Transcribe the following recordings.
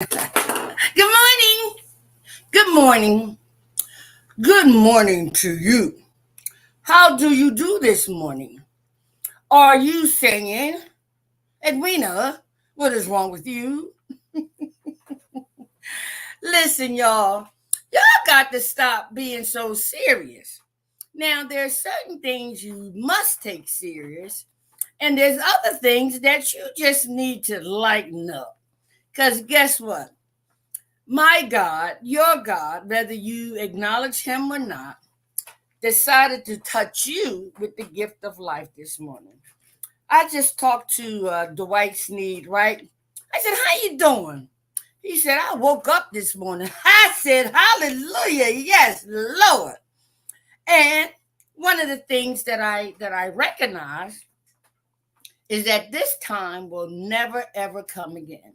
Good morning. Good morning. Good morning to you. How do you do this morning? Are you saying, Edwina, what is wrong with you? Listen, y'all got to stop being so serious. Now, there's certain things you must take serious, and there's other things that you just need to lighten up. Because guess what? My God, your God, whether you acknowledge him or not, decided to touch you with the gift of life this morning. I just talked to Dwight Sneed, right? I said, "How you doing?" He said, "I woke up this morning." I said, "Hallelujah, yes, Lord." And one of the things that I recognize is that this time will never ever come again.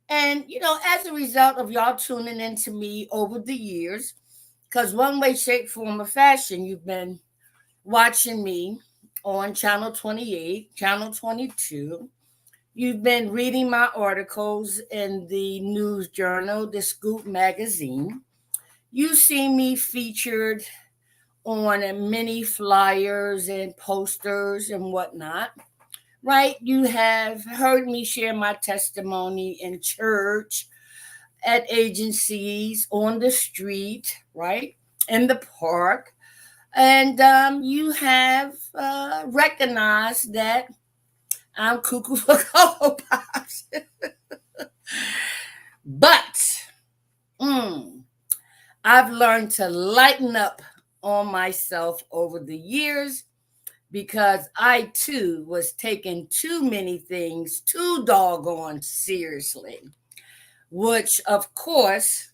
And as a result of y'all tuning in to me over the years, because one way, shape, form, or fashion, you've been watching me on Channel 28, Channel 22. You've been reading my articles in the news journal, the Scoop magazine. You see me featured on many flyers and posters and whatnot, right? You have heard me share my testimony in church, at agencies, on the street, right? In the park. And you have recognized that I'm cuckoo for Cocoa Pops. But I've learned to lighten up on myself over the years because I too was taking too many things too doggone seriously, which of course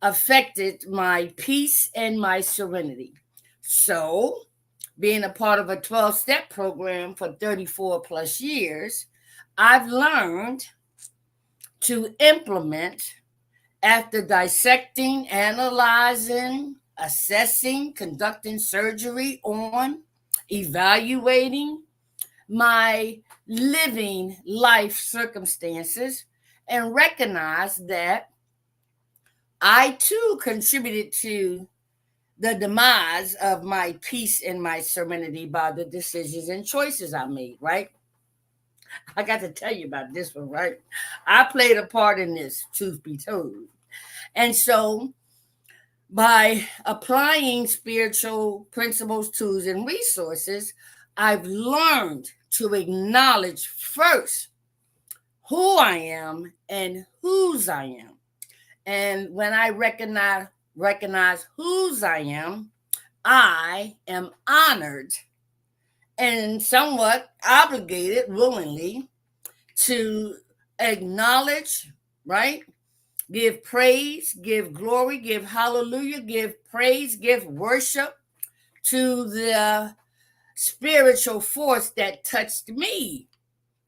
affected my peace and my serenity. So, being a part of a 12-step program for 34 plus years, I've learned to implement after dissecting, analyzing, assessing, conducting surgery on, evaluating my living life circumstances, and recognize that I too contributed to the demise of my peace and my serenity by the decisions and choices I made, right? I got to tell you about this one, right? I played a part in this, truth be told. And so, by applying spiritual principles, tools, and resources, I've learned to acknowledge first who I am and whose I am. And when I recognize whose I am honored and somewhat obligated willingly to acknowledge, right? Give praise, give glory, give hallelujah, give praise, give worship to the spiritual force that touched me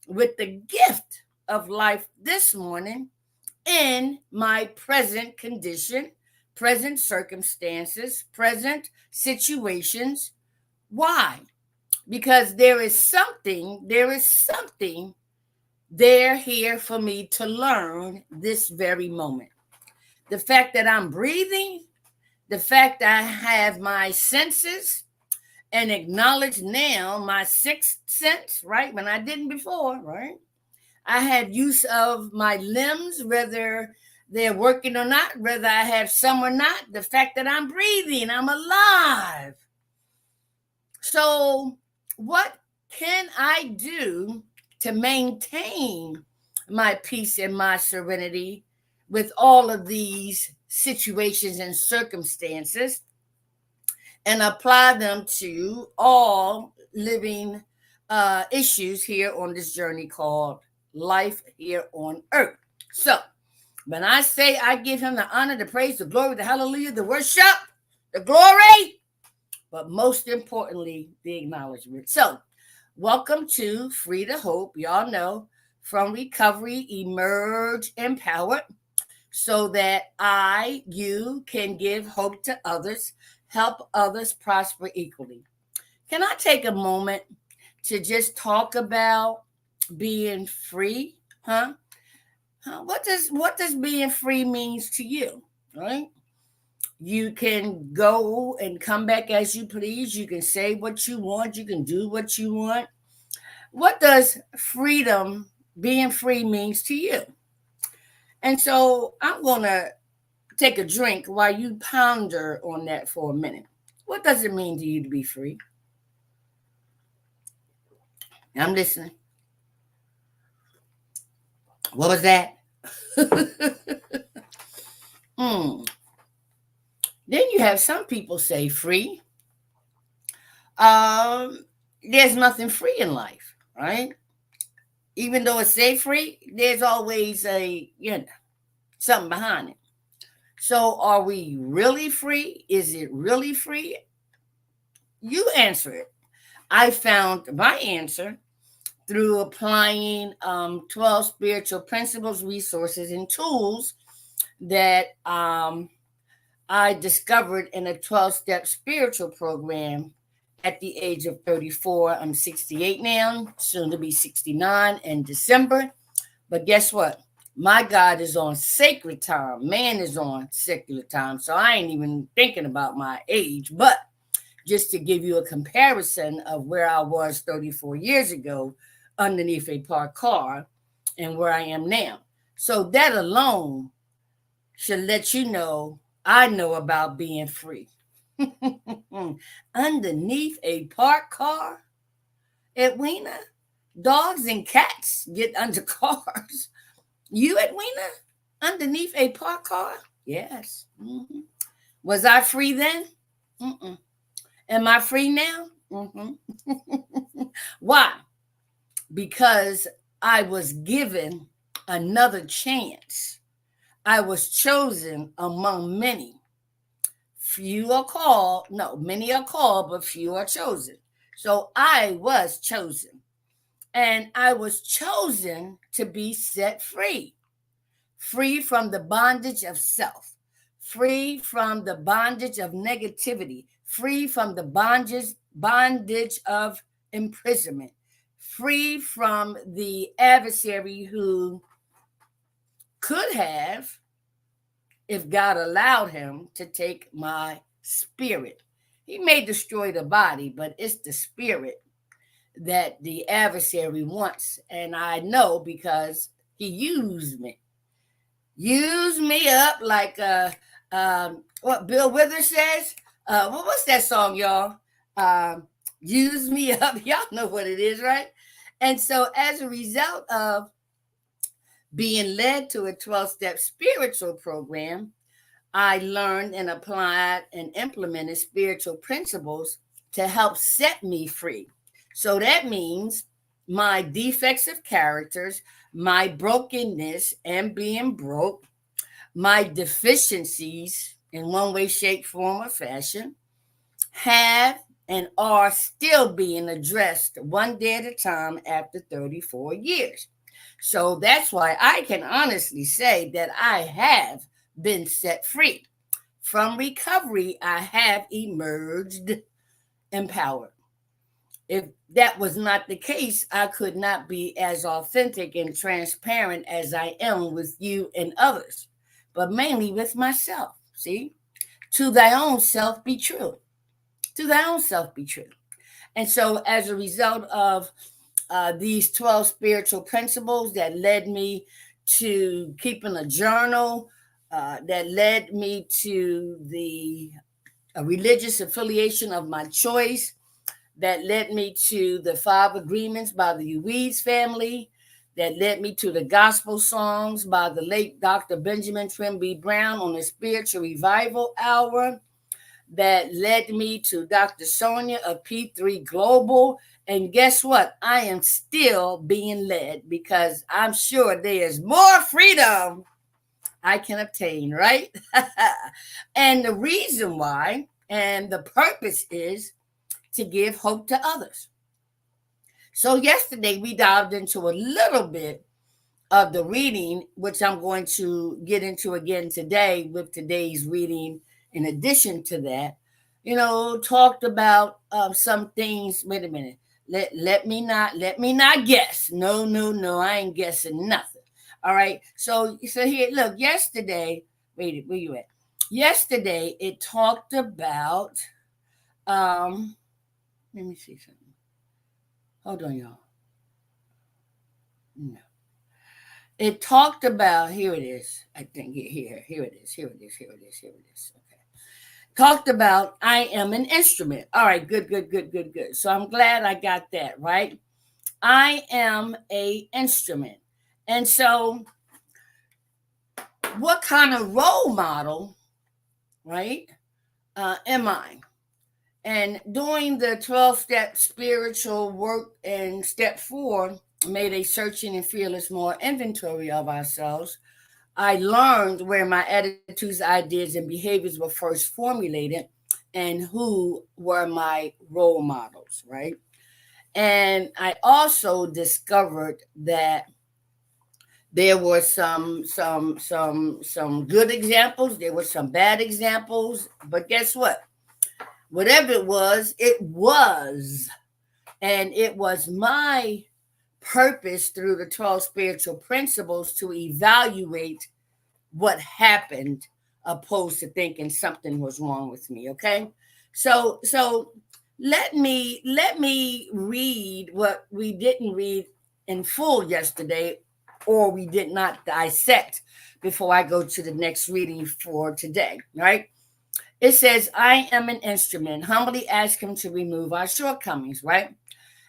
with the gift of life this morning in my present condition, present circumstances, present situations. Why? Because there is something there here for me to learn this very moment. The fact that I'm breathing, the fact I have my senses and acknowledge now my sixth sense, right? When I didn't before, right? I have use of my limbs, whether they're working or not, whether I have some or not. The fact that I'm breathing, I'm alive. So, what can I do to maintain my peace and my serenity with all of these situations and circumstances and apply them to all living issues here on this journey called life here on earth? So, when I say I give him the honor, the praise, the glory, the hallelujah, the worship, the glory, but most importantly, the acknowledgement. So, welcome to Free to Hope. Y'all know, from recovery, emerge empowered so that you can give hope to others, help others prosper equally. Can I take a moment to just talk about being free? Huh? What does being free means to you? Right? You can go and come back as you please. You can say what you want. You can do what you want. What does freedom, being free, means to you? And so I'm gonna take a drink while you ponder on that for a minute. What does it mean to you to be free? I'm listening. What was that? Hmm. Then you have some people say free. Um, there's nothing free in life, right? Even though it's say free, there's always something behind it. So are we really free? Is it really free? You answer it. I found my answer through applying 12 spiritual principles, resources, and tools that I discovered in a 12-step spiritual program at the age of 34. I'm 68 now, soon to be 69 in December. But guess what? My God is on sacred time. Man is on secular time. So I ain't even thinking about my age. But just to give you a comparison of where I was 34 years ago underneath a parked car and where I am now. So that alone should let you know I know about being free. Underneath a parked car, Edwina, dogs and cats get under cars. You, Edwina, underneath a parked car? Yes. Mm-hmm. Was I free then? Mm-mm. Am I free now? Mm-hmm. Why? Because I was given another chance. I was chosen among many. Few are called, no, many are called, but few are chosen. So I was chosen. And I was chosen to be set free, free from the bondage of self, free from the bondage of negativity, free from the bondage of imprisonment, free from the adversary who could have, if God allowed him, to take my spirit. He may destroy the body, but it's the spirit that the adversary wants. And I know because he used me. Use me up like what Bill Withers says. What's that song, y'all? Use me up. Y'all know what it is, right? And so as a result of being led to a 12-step spiritual program, I learned and applied and implemented spiritual principles to help set me free. So that means my defects of characters, my brokenness and being broke, my deficiencies in one way, shape, form, or fashion have and are still being addressed one day at a time after 34 years. So that's why I can honestly say that I have been set free. From recovery, I have emerged empowered. If that was not the case, I could not be as authentic and transparent as I am with you and others, but mainly with myself. See, to thy own self be true. To thy own self be true. And so, as a result of these 12 spiritual principles that led me to keeping a journal, that led me to the religious affiliation of my choice, that led me to the five agreements by the Weeds family, that led me to the gospel songs by the late Dr. Benjamin Trimby Brown on the Spiritual Revival Hour, that led me to Dr. Sonia of P3 Global. And guess what? I am still being led because I'm sure there's more freedom I can obtain, right? And the reason why and the purpose is to give hope to others. So yesterday we dived into a little bit of the reading, which I'm going to get into again today with today's reading. In addition to that, talked about some things. Wait a minute. Let me not guess. No, I ain't guessing nothing. All right. So here, look, yesterday, wait, where you at? Yesterday it talked about let me see something. Hold on, y'all. No. It talked about, here it is. I think here it is. Here it is. Here it is. Here it is. Okay. Talked about I am an instrument. All right, good, good, good, good, good. So I'm glad I got that, right? I am a instrument. And so what kind of role model, right, am I? And doing the 12-step spiritual work in step 4 made a searching and fearless more inventory of ourselves. I learned where my attitudes, ideas, and behaviors were first formulated and who were my role models, right? And I also discovered that there were some good examples, there were some bad examples, but guess what? Whatever it was, and it was my purpose through the 12 spiritual principles to evaluate what happened opposed to thinking something was wrong with me. Okay. So let me read what we didn't read in full yesterday, or we did not dissect, before I go to the next reading for today. Right. It says, I am an instrument. Humbly ask him to remove our shortcomings, right?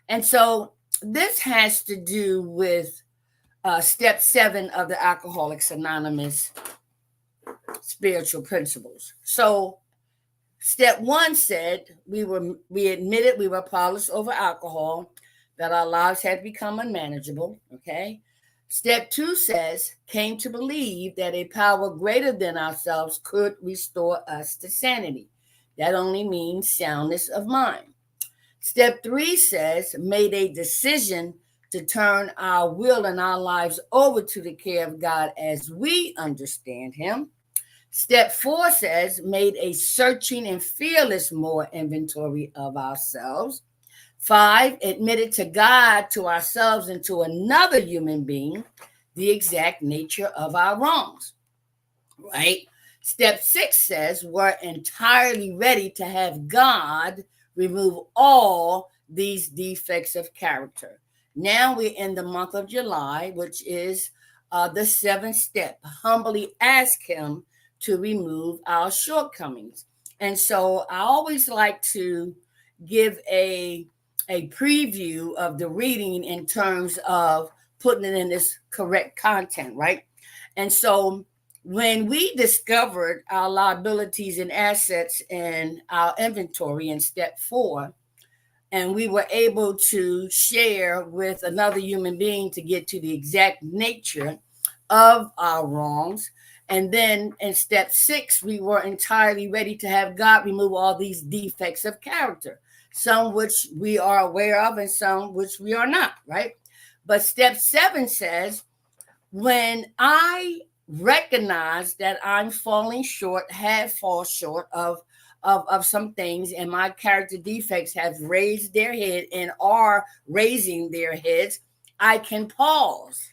And so this has to do with step 7 of the Alcoholics Anonymous spiritual principles. So step 1 said we admitted we were powerless over alcohol, that our lives had become unmanageable. Okay. Step 2 says, came to believe that a power greater than ourselves could restore us to sanity. That only means soundness of mind. Step 3 says, made a decision to turn our will and our lives over to the care of God as we understand him. Step 4 says, made a searching and fearless more inventory of ourselves. 5, admitted to God, to ourselves, and to another human being the exact nature of our wrongs, right? Step 6 says we're entirely ready to have God remove all these defects of character. Now we're in the month of July, which is the 7th step. Humbly ask him to remove our shortcomings. And so I always like to give a preview of the reading in terms of putting it in this correct content, right? And so when we discovered our liabilities and assets in our inventory in step 4, and we were able to share with another human being to get to the exact nature of our wrongs. And then in step 6, we were entirely ready to have God remove all these defects of character, some which we are aware of and some which we are not, right? But step 7 says, when I recognize that I'm falling short, fall short of some things, and my character defects have raised their head and are raising their heads, I can pause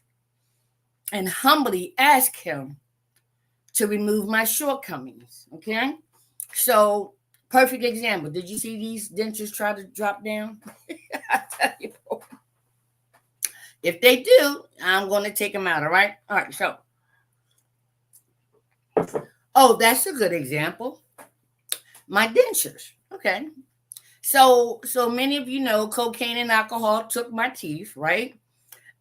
and humbly ask him to remove my shortcomings. Okay. So, perfect example. Did you see these dentures try to drop down? I tell you, if they do, I'm going to take them out. All right. All right. So, oh, that's a good example. My dentures. Okay. So many of you know cocaine and alcohol took my teeth, right?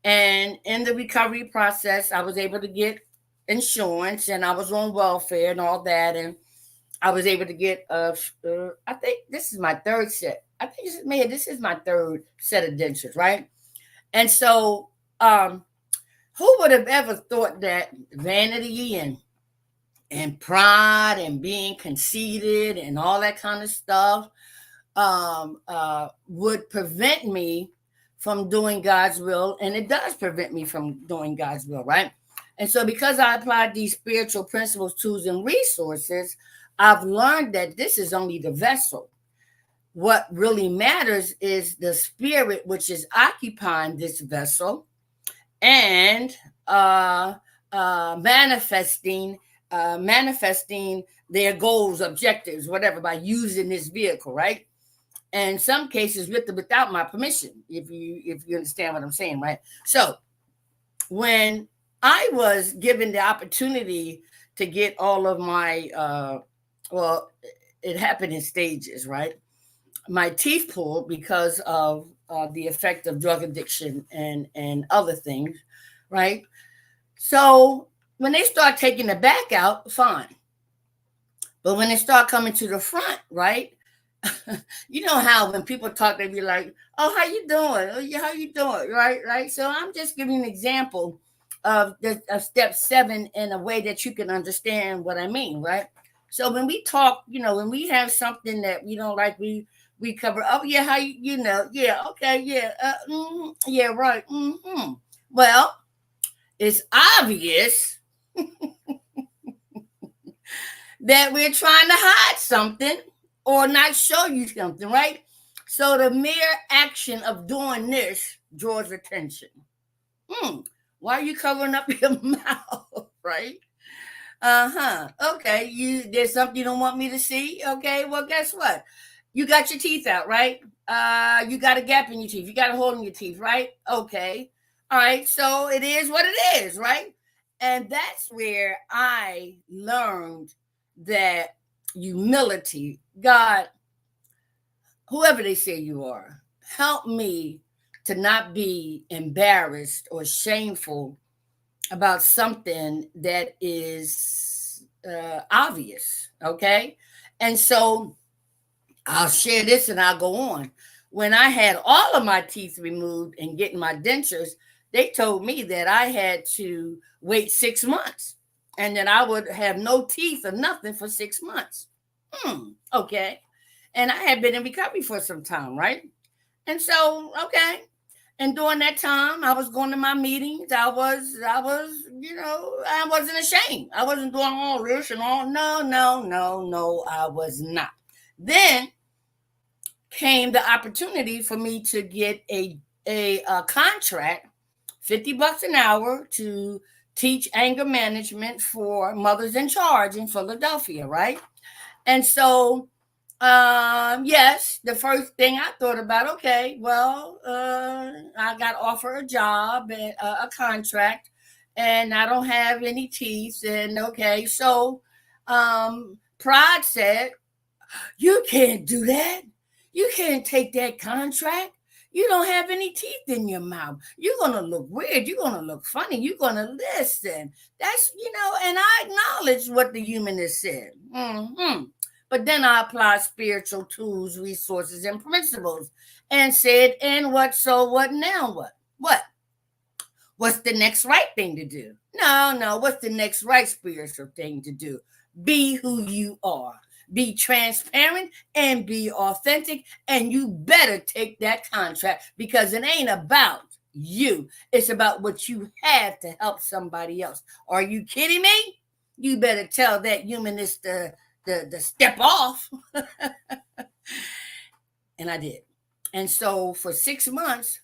And in the recovery process, I was able to get insurance, and I was on welfare and all that, and I was able to get I think this is my third set. I think this is my third set of dentures, right? And so who would have ever thought that vanity and pride and being conceited and all that kind of stuff would prevent me from doing God's will? And it does prevent me from doing God's will, right? And so because I applied these spiritual principles, tools, and resources, I've learned that this is only the vessel. What really matters is the spirit which is occupying this vessel, and uh, manifesting manifesting their goals, objectives, whatever, by using this vehicle, right? And in some cases with or without my permission, if you understand what I'm saying, right? So when I was given the opportunity to get all of my well, it happened in stages, right? My teeth pulled because of the effect of drug addiction and other things, right? So when they start taking the back out, fine. But when they start coming to the front, right? You know how when people talk, they be like, "Oh, how you doing? Oh, yeah, how you doing?" Right, right. So I'm just giving an example of step 7 in a way that you can understand what I mean, right? So when we talk, when we have something that we don't like, we cover. Oh yeah, how yeah, okay, yeah, yeah, right. Well, it's obvious that we're trying to hide something or not show you something, right? So the mere action of doing this draws attention. Why are you covering up your mouth, right? Uh-huh. Okay, there's something you don't want me to see. Okay, well, guess what? You got your teeth out, right? You got a gap in your teeth. You got a hole in your teeth, right? Okay. All right, so it is what it is, right? And that's where I learned that humility, God, whoever they say you are, help me to not be embarrassed or shameful about something that is obvious. Okay. And so I'll share this and I'll go on. When I had all of my teeth removed and getting my dentures, they told me that I had to wait 6 months and that I would have no teeth or nothing for 6 months. Okay. And I had been in recovery for some time, right? And so, okay. And during that time, I was going to my meetings. I wasn't ashamed. I wasn't doing all this and all. No, no, no, no, I was not. Then came the opportunity for me to get a contract, $50 an hour, to teach anger management for mothers in charge in Philadelphia, right? And so, yes, the first thing I thought about, okay, well, I got offered a job and a contract, and I don't have any teeth, and okay, so pride said, you can't do that. You can't take that contract. You don't have any teeth in your mouth. You're going to look weird. You're going to look funny. You're going to listen. And I acknowledge what the humanist said. But then I applied spiritual tools, resources, and principles and said, and what, so what, now what? What? What's the next right thing to do? No. What's the next right spiritual thing to do? Be who you are. Be transparent and be authentic. And you better take that contract because it ain't about you. It's about what you have to help somebody else. Are you kidding me? You better tell that humanist the step off. And I did. And so for 6 months,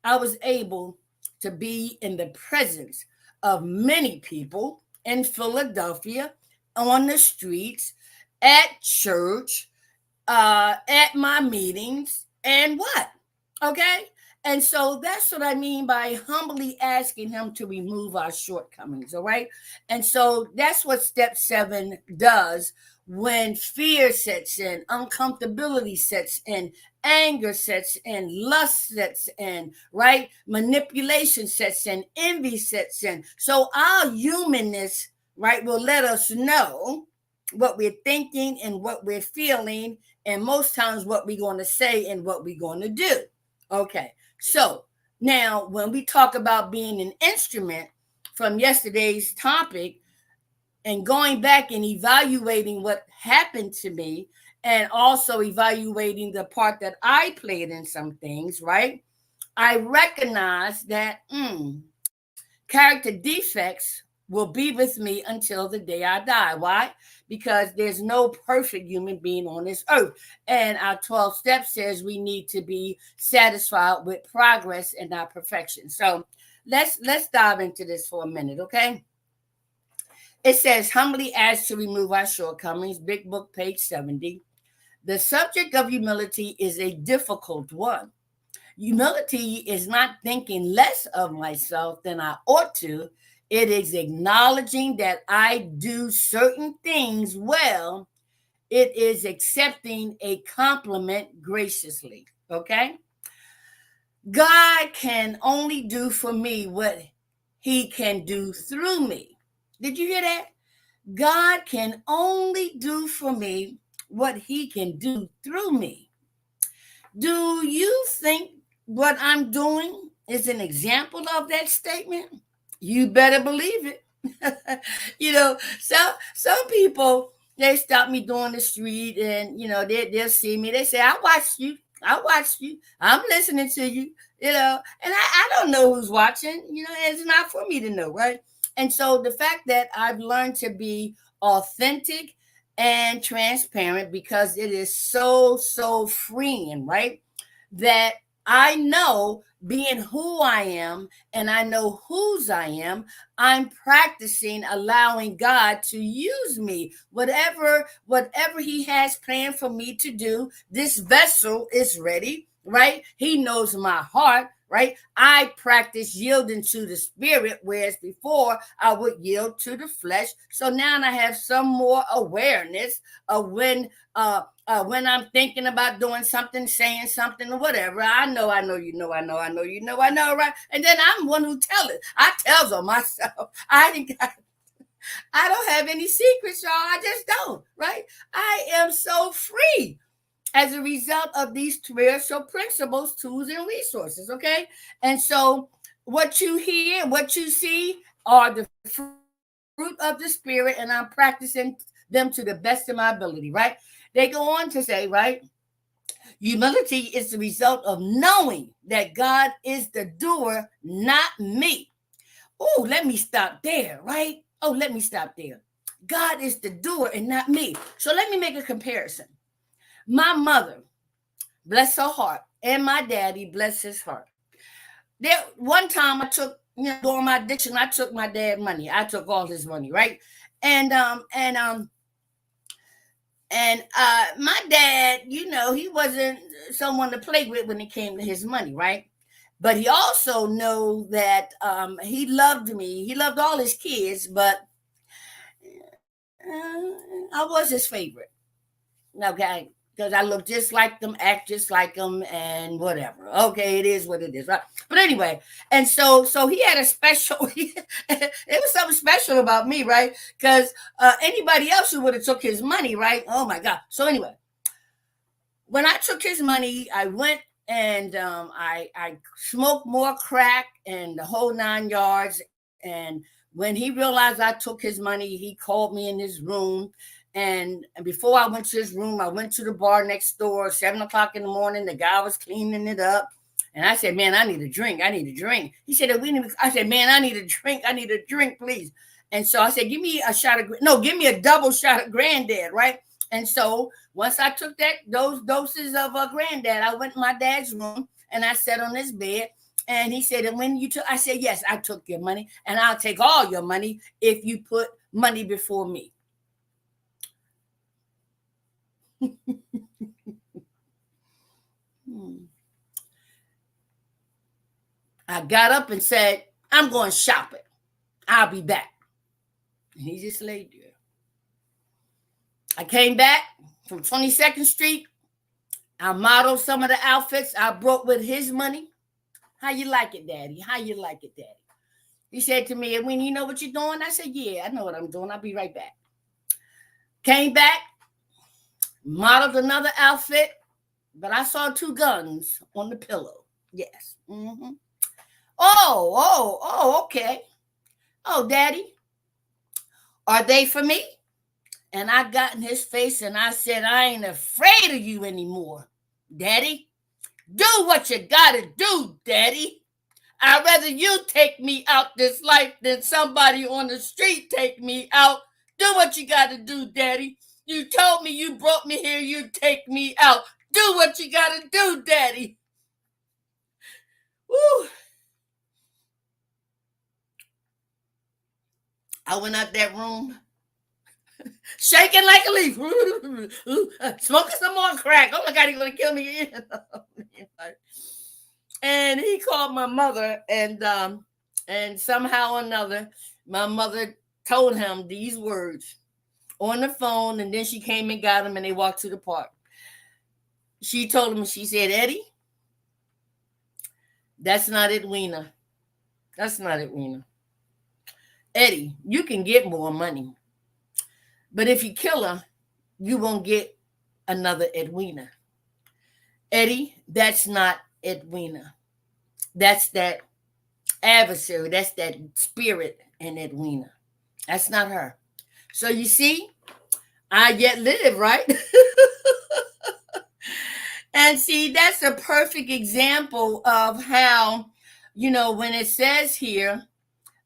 I was able to be in the presence of many people in Philadelphia, on the streets, at church, at my meetings, and what? Okay? And so that's what I mean by humbly asking him to remove our shortcomings, all right? And so that's what step 7 does when fear sets in, uncomfortability sets in, anger sets in, lust sets in, right? Manipulation sets in, envy sets in. So our humanness, right, will let us know what we're thinking and what we're feeling, and most times what we're going to say and what we're going to do. Okay, so now when we talk about being an instrument from yesterday's topic and going back and evaluating what happened to me and also evaluating the part that I played in some things, right? I recognize that character defects will be with me until the day I die. Why? Because there's no perfect human being on this earth. And our 12 steps says we need to be satisfied with progress and not perfection. So let's dive into this for a minute, okay? It says humbly ask to remove our shortcomings, Big Book, page 70. The subject of humility is a difficult one. Humility is not thinking less of myself than I ought to. It is acknowledging that I do certain things well. It is accepting a compliment graciously. Okay? God can only do for me what he can do through me. Did you hear that? God can only do for me what he can do through me. Do you think what I'm doing is an example of that statement? You better believe it. Some people, they stop me doing the street, and they'll see me. They say, I watched you. I watched you. I'm listening to you. And I don't know who's watching. It's not for me to know, right? And so the fact that I've learned to be authentic and transparent, because it is so freeing, right? That I know being who I am and I know whose I am, I'm practicing allowing God to use me. Whatever he has planned for me to do, this vessel is ready, right? He knows my heart, right? I practice yielding to the spirit, whereas before I would yield to the flesh. So now I have some more awareness of when I'm thinking about doing something, saying something, or whatever. I know, right? And then I'm one who tell it. I tells on myself. I don't have any secrets, y'all. I just don't, right? I am so free as a result of these spiritual principles, tools, and resources, okay? And so what you hear, what you see are the fruit of the spirit, and I'm practicing them to the best of my ability, right? They go on to say, right? Humility is the result of knowing that God is the doer, not me. Oh, let me stop there, right? Oh, let me stop there. God is the doer and not me. So let me make a comparison. My mother, bless her heart, and my daddy, bless his heart. There, one time I took, during my addiction, I took my dad money. I took all his money, right? And my dad, he wasn't someone to play with when it came to his money, right? But he also knew that he loved me. He loved all his kids, but I was his favorite. Okay, because I look just like them, act just like them, and whatever. Okay, it is what it is, right? But anyway, and so he had a special. It was something special about me, right? Because anybody else who would have took his money, right? Oh my God. So anyway, when I took his money, I went and I smoked more crack and the whole 9 yards. And when he realized I took his money, he called me in his room. And before I went to his room, I went to the bar next door, 7 o'clock in the morning. The guy was cleaning it up. And I said, man, I need a drink. I need a drink. He said, I said, man, I need a drink. I need a drink, please. And so I said, give me a shot of, no, give me a double shot of Granddad, right? And so once I took those doses of Granddad, I went in my dad's room and I sat on his bed. And he said, and when you took, I said, yes, I took your money, and I'll take all your money if you put money before me. I got up and said, I'm going shopping. I'll be back. And he just laid there. I came back from 22nd Street. I modeled some of the outfits I brought with his money. How you like it, Daddy? How you like it, Daddy? He said to me, Edwina, you know what you're doing? I said, yeah, I know what I'm doing. I'll be right back. Came back, modeled another outfit, but I saw 2 guns on the pillow. Yes. Mm-hmm. Okay. Oh, Daddy, are they for me? And I got in his face and I said, I ain't afraid of you anymore, Daddy. Do what you gotta do, Daddy. I'd rather you take me out this life than somebody on the street take me out. Do what you gotta do, Daddy. You told me you brought me here, you'd take me out. Do what you gotta do, Daddy. Woo. I went out that room shaking like a leaf, smoking some more crack. Oh my God, he's gonna kill me. And he called my mother, and somehow or another, my mother told him these words on the phone, and then she came and got him, and they walked to the park. She told him, she said, Eddie, that's not Edwina. That's not Edwina. Eddie, you can get more money, but if you kill her, you won't get another Edwina. Eddie, that's not Edwina. That's that adversary. That's that spirit in Edwina. That's not her. So you see, I yet live, right? And see, that's a perfect example of how, when it says here,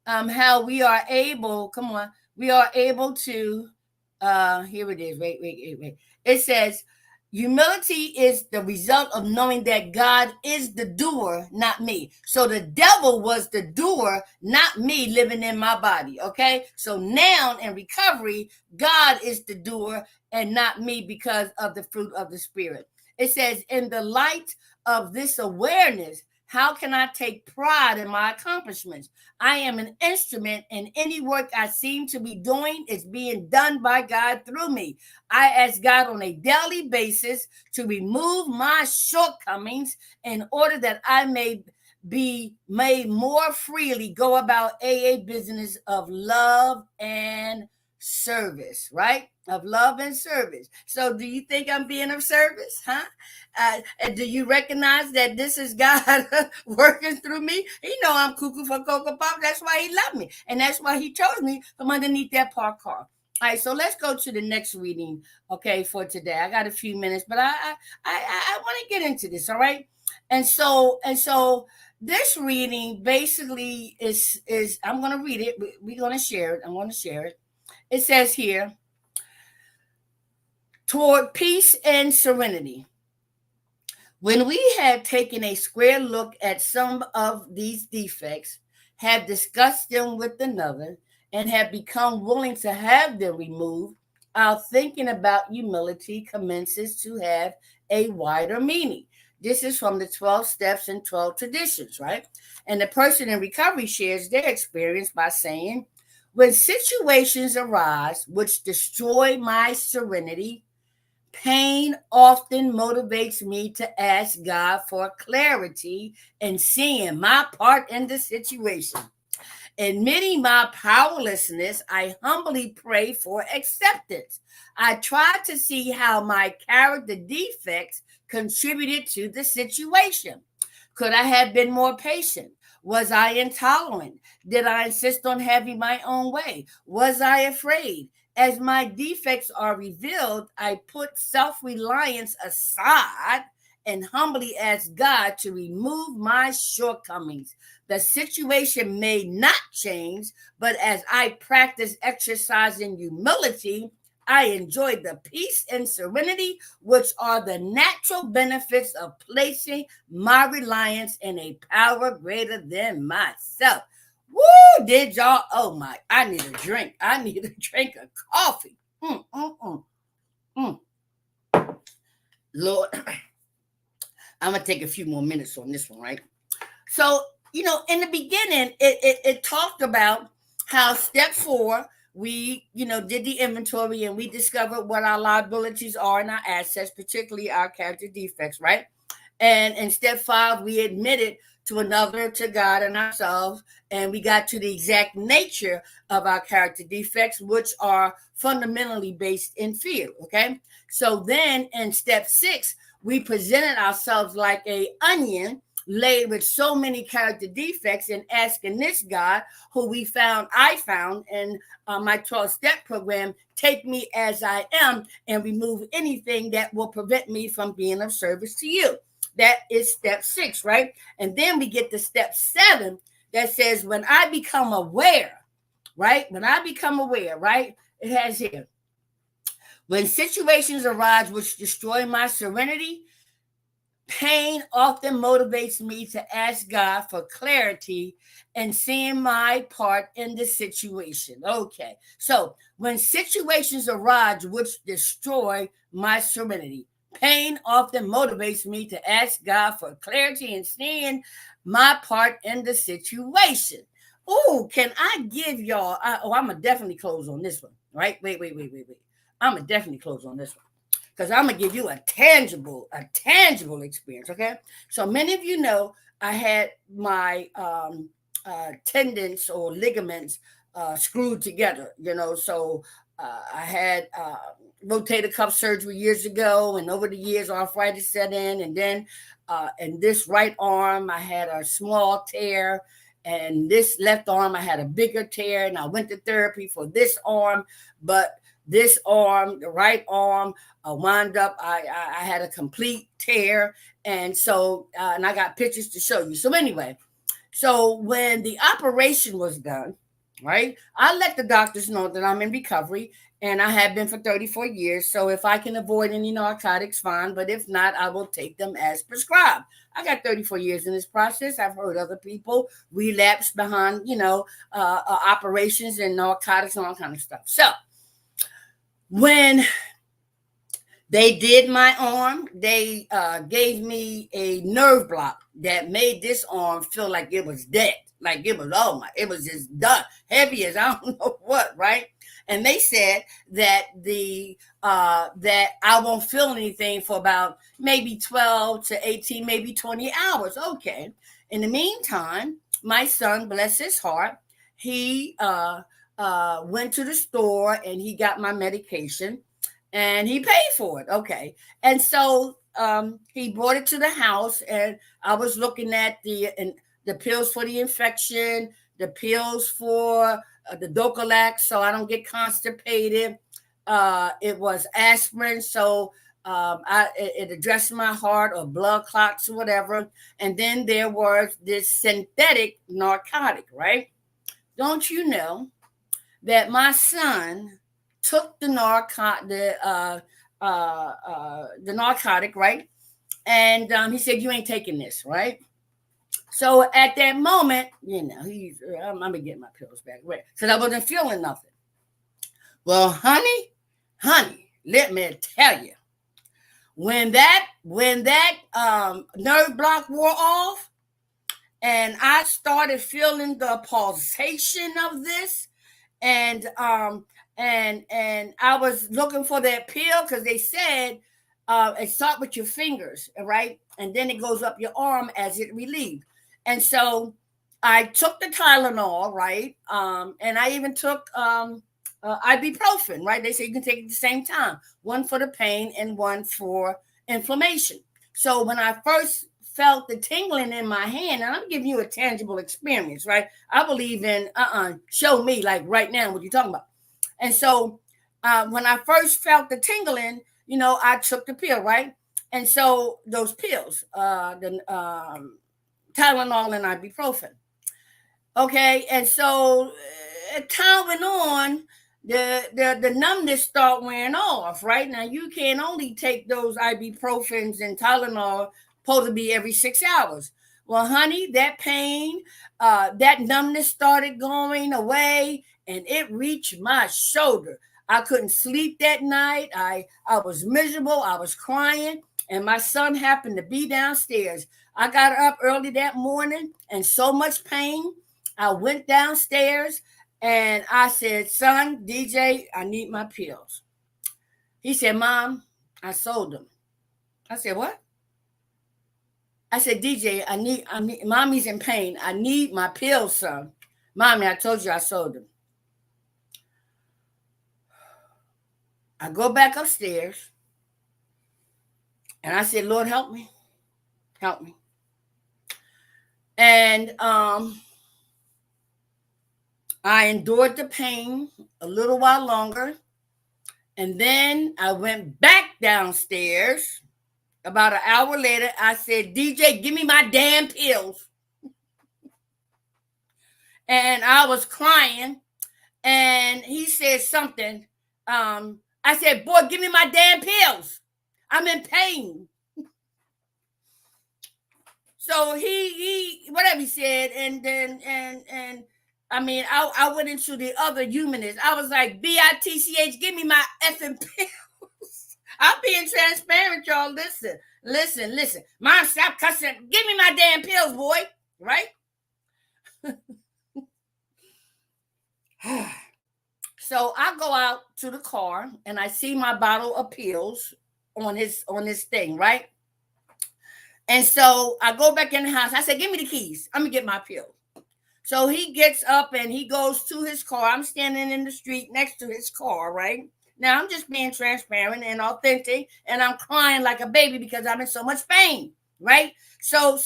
how we are able, come on, we are able to, here it is, wait. It says, humility is the result of knowing that God is the doer, not me. So the devil was the doer, not me living in my body. Okay. So now in recovery, God is the doer and not me because of the fruit of the Spirit. It says, in the light of this awareness, how can I take pride in my accomplishments? I am an instrument, and any work I seem to be doing is being done by God through me. I ask God on a daily basis to remove my shortcomings in order that I may be made more freely go about AA business of love and service, right? Of love and service. So do you think I'm being of service? And do you recognize that this is God working through me? He know I'm cuckoo for Cocoa Pop. That's why he loved me. And that's why he chose me from underneath that parked car. All right, so let's go to the next reading, okay, for today. I got a few minutes, but I want to get into this, all right? And so this reading basically is I'm going to read it. We're going to share it. I'm going to share it. It says here, toward peace and serenity. When we have taken a square look at some of these defects, have discussed them with another, and have become willing to have them removed, our thinking about humility commences to have a wider meaning. This is from the 12 steps and 12 traditions, right? And the person in recovery shares their experience by saying, when situations arise which destroy my serenity, pain often motivates me to ask God for clarity and seeing my part in the situation. Admitting my powerlessness, I humbly pray for acceptance. I try to see how my character defects contributed to the situation. Could I have been more patient? Was I intolerant? Did I insist on having my own way? Was I afraid? As my defects are revealed, I put self-reliance aside and humbly ask God to remove my shortcomings. The situation may not change, but as I practice exercising humility, I enjoy the peace and serenity, which are the natural benefits of placing my reliance in a power greater than myself. Woo, did y'all? Oh my, I need a drink. I need a drink of coffee. Lord, I'm going to take a few more minutes on this one, right? So, in the beginning, it talked about how step 4, we, did the inventory and we discovered what our liabilities are and our assets, particularly our character defects, right? And in step 5, we admitted to another, to God and ourselves, and we got to the exact nature of our character defects, which are fundamentally based in fear, okay? So then in step 6, we presented ourselves like a onion laid with so many character defects and asking this God, who I found in my 12-step program, take me as I am and remove anything that will prevent me from being of service to you. That is step 6, right? And then we get to step 7 that says, when I become aware, right? When I become aware, right? It has here, when situations arise which destroy my serenity, Pain often motivates me to ask God for clarity and seeing my part in the situation. Okay, so when situations arise which destroy my serenity, pain often motivates me to ask God for clarity and seeing my part in the situation. Oh, can I give y'all? I'm gonna definitely close on this one. Right? Wait. I'm gonna definitely close on this one because I'm gonna give you a tangible experience. Okay, so many of you know I had my tendons or ligaments screwed together. So I had rotator cuff surgery years ago, and over the years arthritis set in, and then in this right arm I had a small tear. And this left arm, I had a bigger tear, and I went to therapy for this arm. But this arm, the right arm, wound up. I had a complete tear, and and I got pictures to show you. So anyway, so when the operation was done, right, I let the doctors know that I'm in recovery, and I have been for 34 years. So if I can avoid any narcotics, fine. But if not, I will take them as prescribed. I got 34 years in this process. I've heard other people relapse behind, operations and narcotics and all kind of stuff. So when they did my arm, they gave me a nerve block that made this arm feel like it was dead. Like it was, oh my, it was just done, heavy as I don't know what, right? And they said that that I won't feel anything for about maybe 12 to 18, maybe 20 hours. Okay. In the meantime, my son, bless his heart, he went to the store and he got my medication and he paid for it. Okay. And so he brought it to the house, and I was looking at the pills for the infection, the pills for the Docalac so I don't get constipated. It was aspirin, so it addressed my heart or blood clots or whatever. And then there was this synthetic narcotic, right? Don't you know that my son took the narcotic, right? And he said, "You ain't taking this, right?" So at that moment, I'm gonna get my pills back, right? Because I wasn't feeling nothing. Well, honey, let me tell you, when that nerve block wore off, and I started feeling the pulsation of this, and I was looking for that pill because they said it start with your fingers, right, and then it goes up your arm as it relieves. And so I took the Tylenol, right, and I even took ibuprofen, right. They say you can take it at the same time, one for the pain and one for inflammation. So when I first felt the tingling in my hand, and I'm giving you a tangible experience, right? I believe in show me, like right now, what you're talking about. And so when I first felt the tingling, I took the pill, right? And so those pills, the Tylenol and ibuprofen. Okay, and so time went on, the numbness start wearing off. Right now, you can only take those ibuprofens and Tylenol supposed to be every 6 hours. Well, honey, that pain, that numbness started going away, and it reached my shoulder. I couldn't sleep that night. I was miserable. I was crying, and my son happened to be downstairs. I got up early that morning, and so much pain. I went downstairs and I said, "Son, DJ, I need my pills." He said, "Mom, I sold them." I said, "What?" I said, "DJ, I need, mommy's in pain. I need my pills, son." "Mommy, I told you I sold them." I go back upstairs and I said, "Lord, help me. Help me." And I endured the pain a little while longer. And then I went back downstairs. About an hour later, I said, "DJ, give me my damn pills." And I was crying. And he said something. I said, "Boy, give me my damn pills. I'm in pain." So he whatever he said, and then and I mean, I went into the other humanists. I was like, bitch, give me my effing pills. I'm being transparent, y'all. Listen. Mom, stop cussing. Give me my damn pills, boy. Right? So I go out to the car and I see my bottle of pills on his thing, right? And so I go back in the house. I said, give me the keys. I'm gonna get my pill. So he gets up and he goes to his car. I'm standing in the street next to his car, right? Now I'm just being transparent and authentic, and I'm crying like a baby because I'm in so much pain, right? So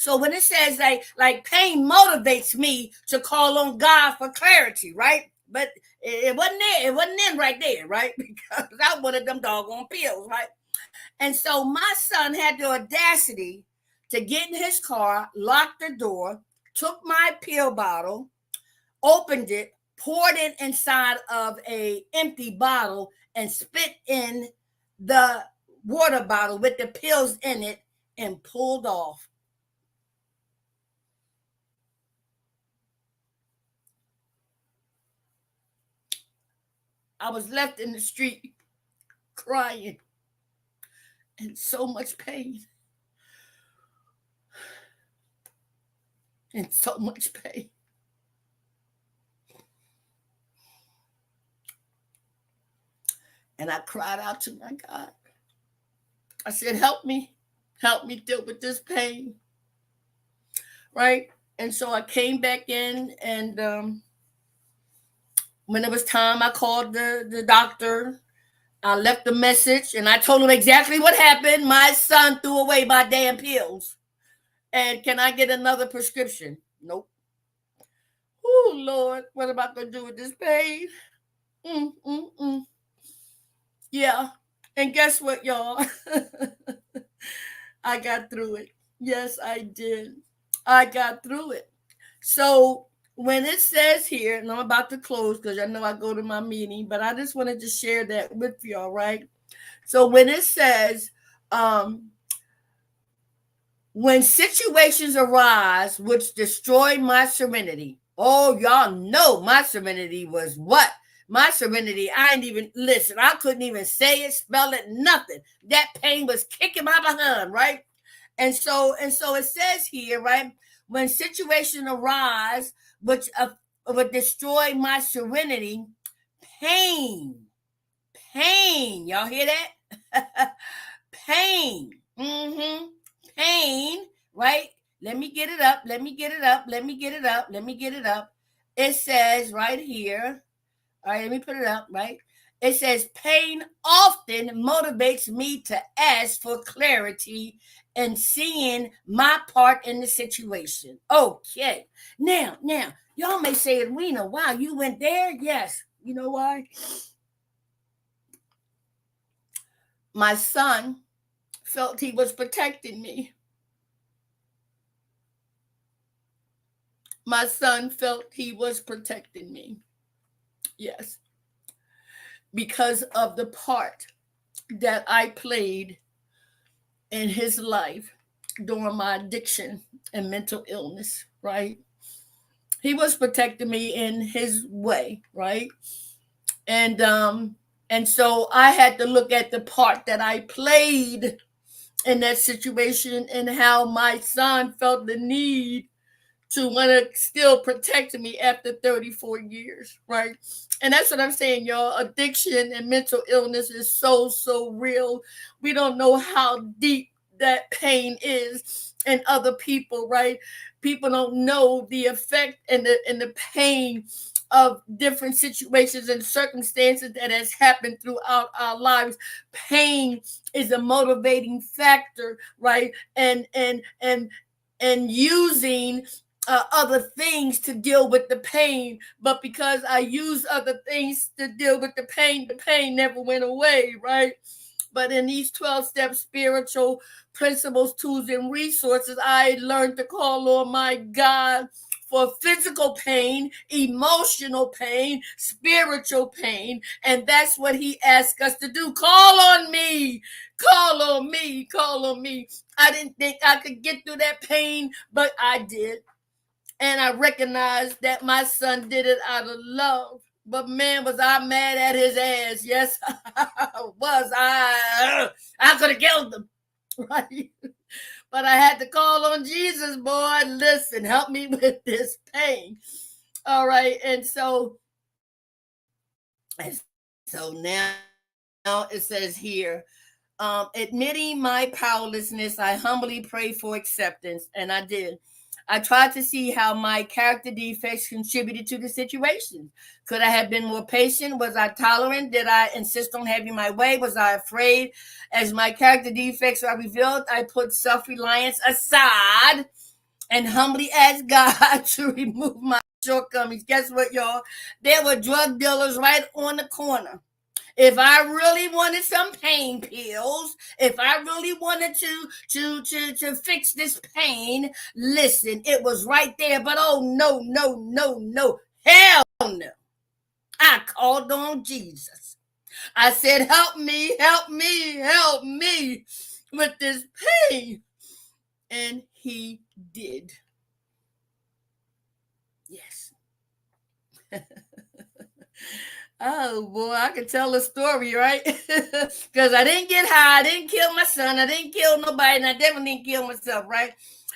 when it says like pain motivates me to call on God for clarity, right? But it wasn't there. It wasn't in right there, right? Because I wanted them doggone pills, right? And so my son had the audacity to get in his car, lock the door, took my pill bottle, opened it, poured it inside of a empty bottle, and spit in the water bottle with the pills in it and pulled off. I was left in the street crying in so much pain. In so much pain. And I cried out to my God. I said, help me deal with this pain. Right? And so I came back in, and when it was time, I called the doctor. I left a message and I told him exactly what happened. My son threw away my damn pills. And can I get another prescription? Nope. Oh, Lord, what am I going to do with this pain? Yeah. And guess what, y'all? I got through it. Yes, I did. I got through it. So when it says here, and I'm about to close because I know I go to my meeting, but I just wanted to share that with y'all, right? So when it says, when situations arise which destroy my serenity, oh, y'all know my serenity was what? My serenity, I didn't even listen. I couldn't even say it, spell it, nothing. That pain was kicking my behind, right? And so it says here, right? When situations arise which would destroy my serenity, pain, y'all hear that? Pain, pain, right? Let me get it up. It says right here. All right, let me put it up, right? It says pain often motivates me to ask for clarity and seeing my part in the situation. Okay. Now, y'all may say, Edwina, wow, you went there? Yes. You know why? My son felt he was protecting me. My son felt he was protecting me. Yes. Because of the part that I played in his life during my addiction and mental illness, right? He was protecting me in his way, right? And so I had to look at the part that I played in that situation and how my son felt the need to want to still protect me after 34 years, right? And that's what I'm saying, y'all. Addiction and mental illness is so real. We don't know how deep that pain is in other people, right? People don't know the effect and the pain of different situations and circumstances that has happened throughout our lives. Pain is a motivating factor, right? And using other things to deal with the pain, but because I use other things to deal with the pain never went away, right? But in these 12-step spiritual principles, tools, and resources, I learned to call on my God for physical pain, emotional pain, spiritual pain. And that's what he asked us to do. Call on me. Call on me. Call on me. I didn't think I could get through that pain, but I did. And I recognized that my son did it out of love. But man, was I mad at his ass. Yes, was I. I could have killed him. Right? But I had to call on Jesus, boy. Listen, help me with this pain. All right. And so now it says here, admitting my powerlessness, I humbly prayed for acceptance, and I did. I tried to see how my character defects contributed to the situation. Could I have been more patient? Was I tolerant? Did I insist on having my way? Was I afraid? As my character defects are revealed, I put self-reliance aside and humbly asked God to remove my shortcomings. Guess what, y'all? There were drug dealers right on the corner. If I really wanted some pain pills, if I really wanted to fix this pain, listen, it was right there. But oh no, no, no, no. Hell no. I called on Jesus. I said, help me, help me, help me with this pain. And he did. Yes. Oh boy, I can tell a story, right? Because I didn't get high, I didn't kill my son, I didn't kill nobody, and I definitely didn't kill myself, right?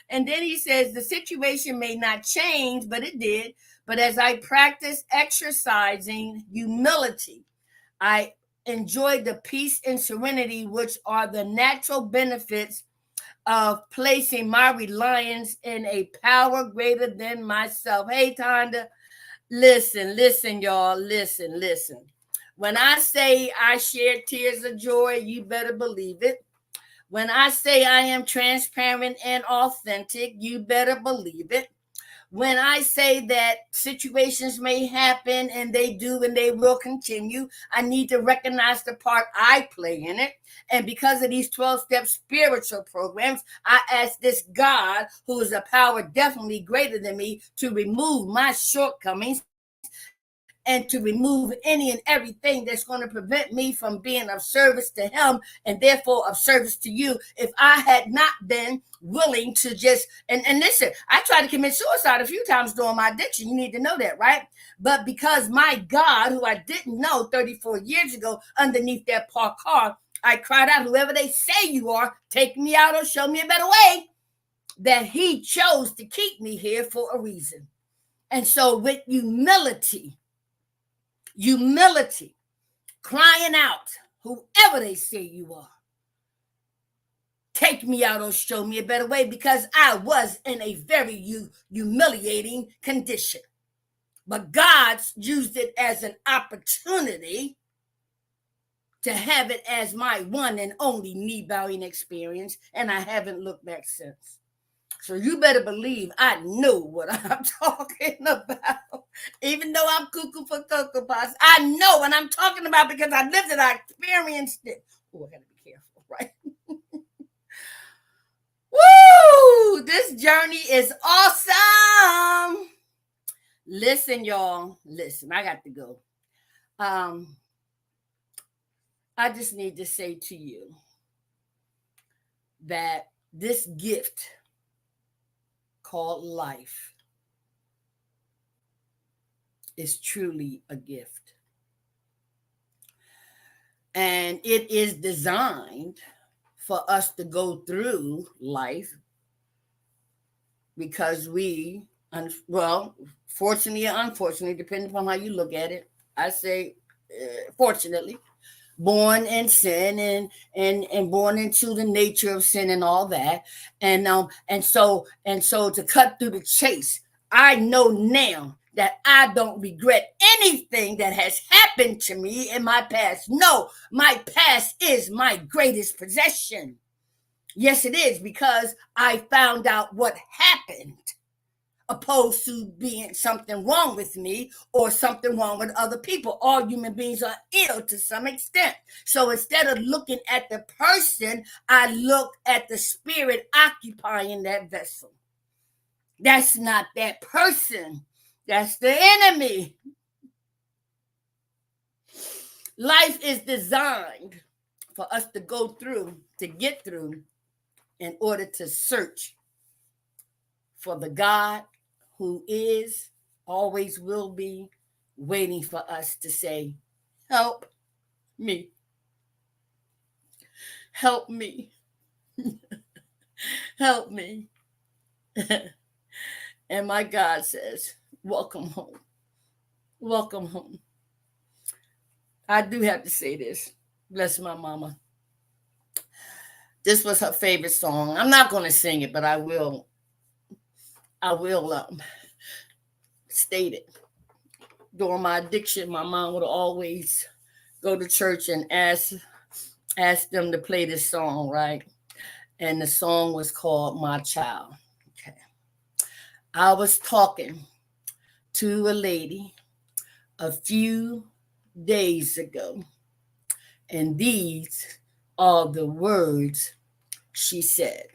And then he says the situation may not change, but it did. But as I practiced exercising humility, I enjoyed the peace and serenity, which are the natural benefits of placing my reliance in a power greater than myself. Hey, Tonda. Listen, y'all. Listen. When I say I share tears of joy, you better believe it. When I say I am transparent and authentic, you better believe it. When I say that situations may happen and they do and they will continue, I need to recognize the part I play in it. And because of these 12-step spiritual programs, I ask this God, who is a power definitely greater than me, to remove my shortcomings and to remove any and everything that's going to prevent me from being of service to him and therefore of service to you. If I had not been willing to just, and listen, I tried to commit suicide a few times during my addiction. You need to know that, right? But because my God, who I didn't know 34 years ago underneath that parked car, I cried out, whoever they say you are, take me out or show me a better way, that he chose to keep me here for a reason. And so with humility, crying out, whoever they say you are, take me out or show me a better way, because I was in a very humiliating condition. But God used it as an opportunity to have it as my one and only knee-bowing experience, and I haven't looked back since. So you better believe I know what I'm talking about. Even though I'm cuckoo for Cocoa Puffs, I know what I'm talking about because I lived it, I experienced it. Oh, I gotta be careful, right? Woo! This journey is awesome. Listen, y'all. Listen, I got to go. I just need to say to you that this gift called life is truly a gift. And it is designed for us to go through life because we, well, fortunately or unfortunately, depending upon how you look at it, I say fortunately, born in sin and born into the nature of sin and all that. And so to cut through the chase, I know now that I don't regret anything that has happened to me in my past. No, my past is my greatest possession. Yes, it is, because I found out what happened, opposed to being something wrong with me or something wrong with other people. All human beings are ill to some extent. So instead of looking at the person, I look at the spirit occupying that vessel. That's not that person. That's the enemy. Life is designed for us to go through, to get through, in order to search for the God who is, always will be, waiting for us to say, help me, help me, help me. And my God says, welcome home, welcome home. I do have to say this. Bless my mama. This was her favorite song. I'm not going to sing it, but I will. State it. During my addiction, my mom would always go to church and ask them to play this song, right? And the song was called My Child. Okay. I was talking to a lady a few days ago, and these are the words she said.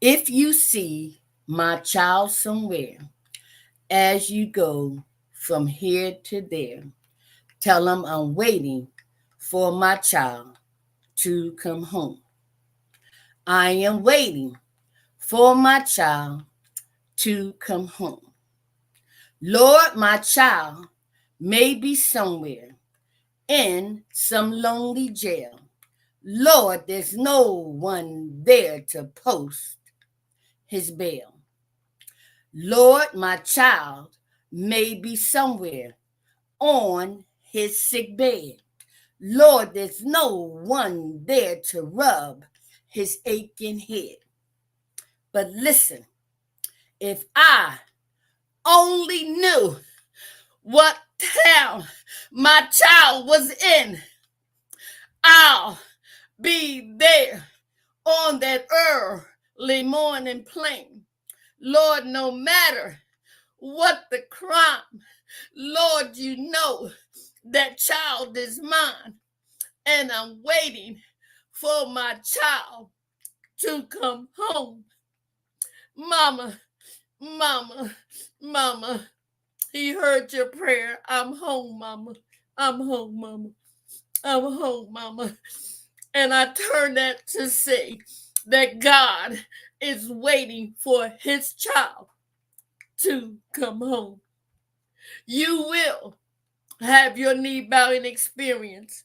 If you see my child somewhere, as you go from here to there, tell them I'm waiting for my child to come home. I am waiting for my child to come home. Lord, my child may be somewhere in some lonely jail. Lord, there's no one there to post his bail. Lord, my child may be somewhere on his sick bed. Lord, there's no one there to rub his aching head. But listen, if I only knew what town my child was in, I'll be there on that early morning plane. Lord, no matter what the crime, Lord, you know that child is mine, and I'm waiting for my child to come home. Mama, mama, mama, he heard your prayer. I'm home, mama. I'm home, mama. I'm home, mama. And I turn that to say that God is waiting for his child to come home. You will have your knee bowing experience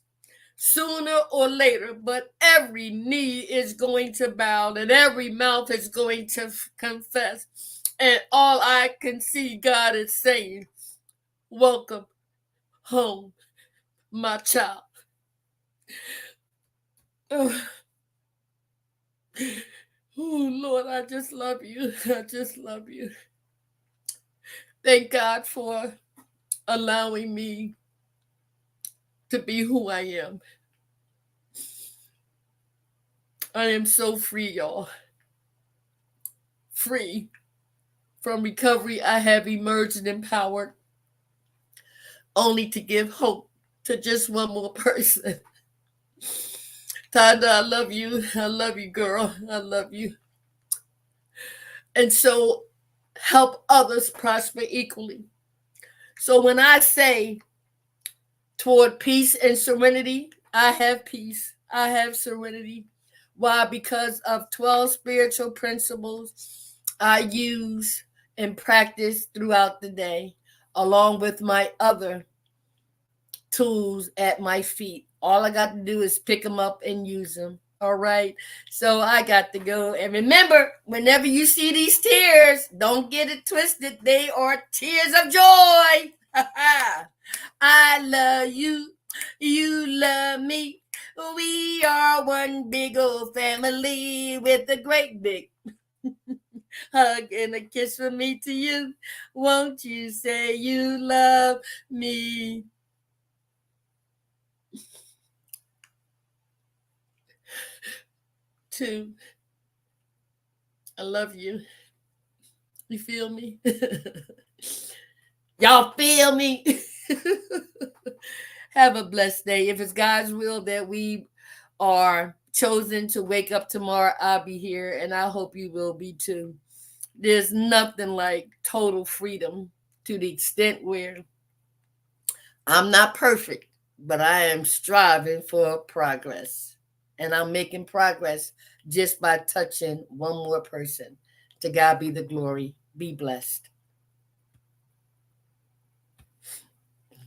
sooner or later, but every knee is going to bow and every mouth is going to confess. And all I can see God is saying, welcome home, my child. Oh, Lord, I just love you. I just love you. Thank God for allowing me to be who I am. I am so free, y'all. Free. From recovery, I have emerged and empowered, only to give hope to just one more person. Tada, I love you. I love you, girl. I love you. And so help others prosper equally. So when I say toward peace and serenity, I have peace. I have serenity. Why? Because of 12 spiritual principles I use and practice throughout the day, along with my other tools at my feet. All I got to do is pick them up and use them. All right. So I got to go. And remember, whenever you see these tears, don't get it twisted. They are tears of joy. I love you. You love me. We are one big old family with a great big hug and a kiss from me to you. Won't you say you love me? Two, I love you. You feel me? Y'all feel me? Have a blessed day. If it's God's will that we are chosen to wake up tomorrow, I'll be here, and I hope you will be too. There's nothing like total freedom, to the extent where I'm not perfect, but I am striving for progress. And I'm making progress just by touching one more person. To God be the glory. Be blessed.